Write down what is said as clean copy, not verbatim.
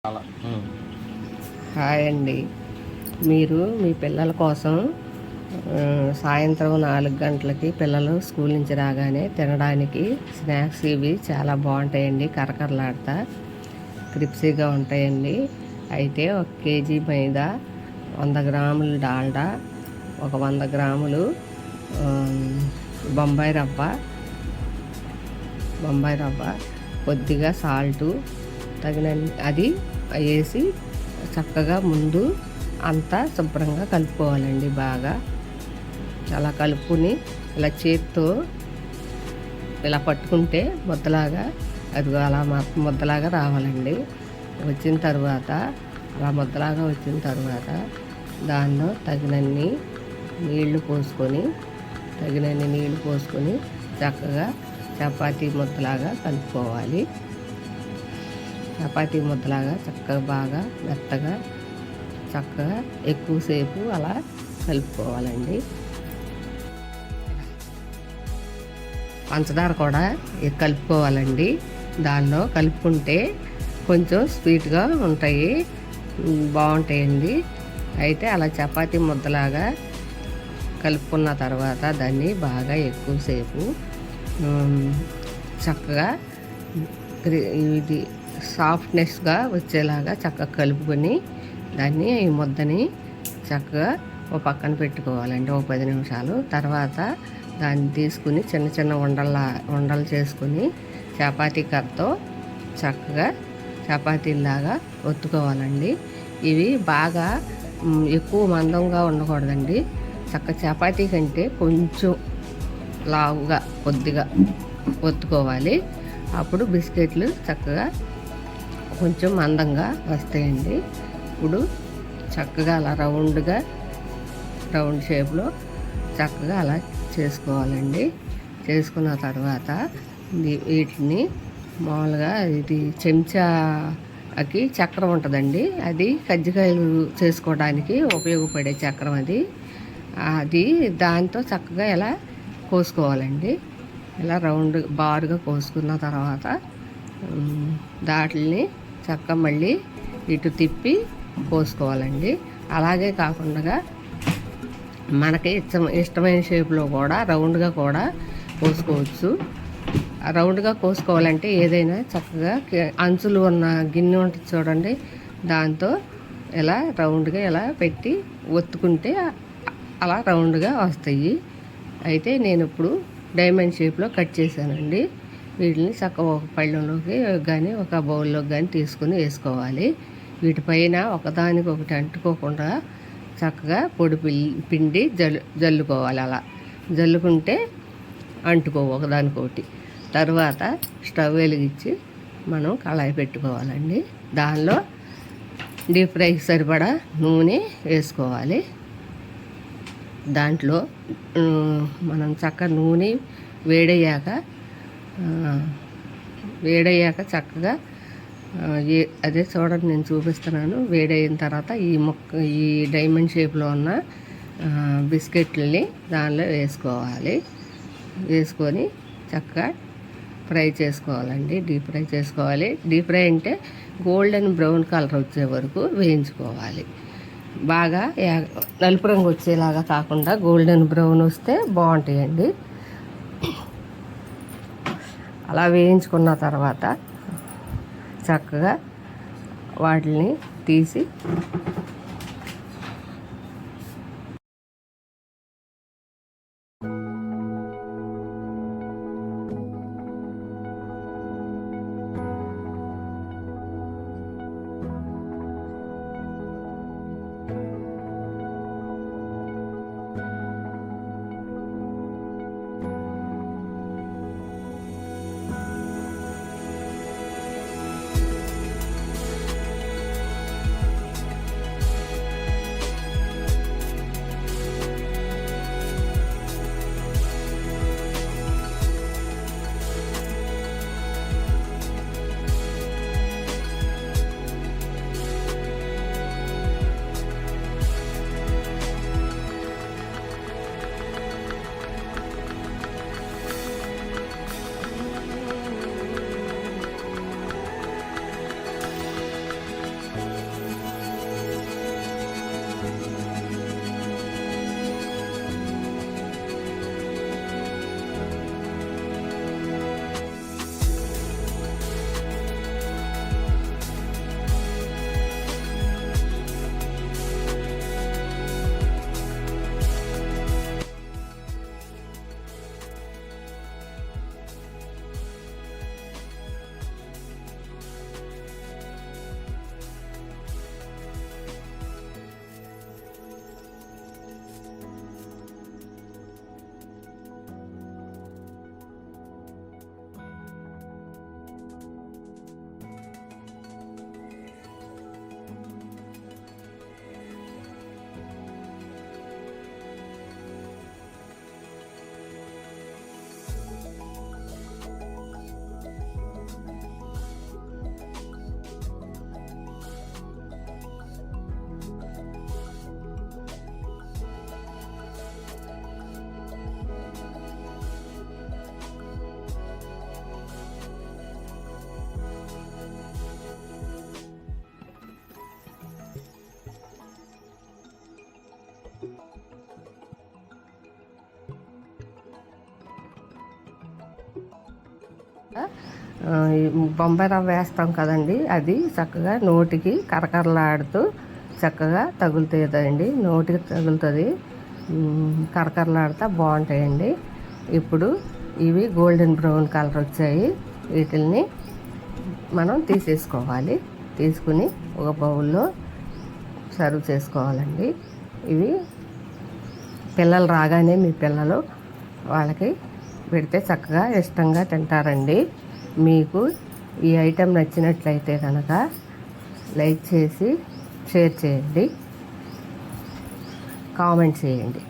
అలా. హాయ్ అండి. మీరు మీ పిల్లల కోసం సాయంత్రం 4 గంటలకి పిల్లలు స్కూల్ నుంచి రాగానే తినడానికి స్నాక్స్ ఇవి చాలా బాగుంటాయండి. కరకరలాడుతా క్రిప్సీగా ఉంటాయండి. అయితే 1 కేజీ మైదా, 100 గ్రాములు డాల్డా, ఒక 100 గ్రాములు బొంబాయి రవ్వ, కొద్దిగా సాల్టు తగినన్ని అది వేసి చక్కగా ముందు అంతా శుభ్రంగా కలుపుకోవాలండి. బాగా అలా కలుపుకుని ఇలా చేత్తో ఇలా పట్టుకుంటే ముద్దలాగా అది అలా ముద్దలాగా రావాలండి. వచ్చిన తర్వాత అలా ముద్దలాగా వచ్చిన తర్వాత దానిలో తగినన్ని నీళ్లు పోసుకొని చక్కగా చపాతీ ముద్దలాగా కలుపుకోవాలి. చపాతీ ముద్దలాగా చక్కగా బాగా మెత్తగా చక్కగా ఎక్కువసేపు అలా కలుపుకోవాలండి. పంచదార కూడా కలుపుకోవాలండి. దానిలో కలుపుకుంటే కొంచెం స్వీట్గా ఉంటాయి, బాగుంటాయండి. అయితే అలా చపాతీ ముద్దలాగా కలుపుకున్న తర్వాత దాన్ని బాగా ఎక్కువసేపు చక్కగా ఇది సాఫ్ట్నెస్గా వచ్చేలాగా చక్కగా కలుపుకొని దాన్ని ఈ ముద్దని చక్కగా ఒక పక్కన పెట్టుకోవాలండి. ఒక 10 నిమిషాలు తర్వాత దాన్ని తీసుకుని చిన్న చిన్న ఉండలు చేసుకుని చపాతీ కర్రతో చక్కగా చపాతీలాగా ఒత్తుకోవాలండి. ఇవి బాగా ఎక్కువ మందంగా ఉండకూడదండి. చపాతీ కంటే కొంచెం లావుగా కొద్దిగా ఒత్తుకోవాలి. అప్పుడు బిస్కెట్లు చక్కగా కొంచెం మందంగా వస్తాయండి. ఇప్పుడు చక్కగా అలా రౌండ్ షేప్లో చక్కగా అలా చేసుకోవాలండి. చేసుకున్న తర్వాత వీటిని మామూలుగా ఇది చెంచాకి చక్రం ఉంటుందండి. అది కజ్జికాయలు చేసుకోవడానికి ఉపయోగపడే చక్రం అది దాంతో చక్కగా ఇలా కోసుకోవాలండి. ఇలా బారుగా కోసుకున్న తర్వాత దాటిని చక్కగా మళ్ళీ ఇటు తిప్పి కోసుకోవాలండి. అలాగే కాకుండా మనకి ఇష్టమైన షేప్లో కూడా రౌండ్గా కూడా కోసుకోవచ్చు. రౌండ్గా కోసుకోవాలంటే ఏదైనా చక్కగా అంచులు ఉన్న గిన్నె ఉంటుంది చూడండి, దాంతో ఇలా రౌండ్గా ఇలా పెట్టి ఒత్తుకుంటే అలా రౌండ్గా వస్తాయి. అయితే నేను ఇప్పుడు డైమండ్ షేప్లో కట్ చేశానండి. వీటిని చక్కగా ఒక పళ్ళెంలోకి కానీ ఒక బౌల్లోకి కానీ తీసుకుని వేసుకోవాలి. వీటిపైన ఒకదానికొకటి అంటుకోకుండా చక్కగా పొడి పిండి జల్లుకోవాలి. అలా జల్లుకుంటే అంటుకోవు ఒకదానికొకటి. తర్వాత స్టవ్ వెలిగించి మనం కళాయి పెట్టుకోవాలండి. దానిలో డీప్ ఫ్రైకి సరిపడా నూనె వేసుకోవాలి. దాంట్లో మనం చక్కగా నూనె వేడయ్యాక చక్కగా అదే చూడండి, నేను చూపిస్తున్నాను. వేడైన తర్వాత ఈ డైమండ్ షేప్లో ఉన్న బిస్కెట్లని దానిలో వేసుకోవాలి. వేసుకొని చక్కగా ఫ్రై చేసుకోవాలండి. డీప్ ఫ్రై చేసుకోవాలి. డీప్ ఫ్రై అంటే గోల్డెన్ బ్రౌన్ కలర్ వచ్చే వరకు వేయించుకోవాలి. బాగా నలుపు రంగు వచ్చేలాగా కాకుండా గోల్డెన్ బ్రౌన్ వస్తే బాగుంటాయండి. అలా వేయించుకున్న తర్వాత చక్కగా వాటిని తీసి ఈ బొంబాయి రవ్వ వేస్తాం కదండి, అది చక్కగా నోటికి కరకరలాడుతూ చక్కగా తగులుతుందండి, నోటికి తగులుతుంది, కరకరలాడుతూ బాగుంటాయండి. ఇప్పుడు ఇవి గోల్డెన్ బ్రౌన్ కలర్ వచ్చాయి, వీటిల్ని మనం తీసేసుకోవాలి. తీసుకుని ఒక బౌల్లో సర్వ్ చేసుకోవాలండి. ఇవి పిల్లలు రాగానే మీ పిల్లలు వాళ్ళకి పెడితే చక్కగా ఇష్టంగా తింటారండి. మీకు ఈ ఐటెం నచ్చినట్లయితే కనుక లైక్ చేసి షేర్ చేయండి, కామెంట్ చేయండి.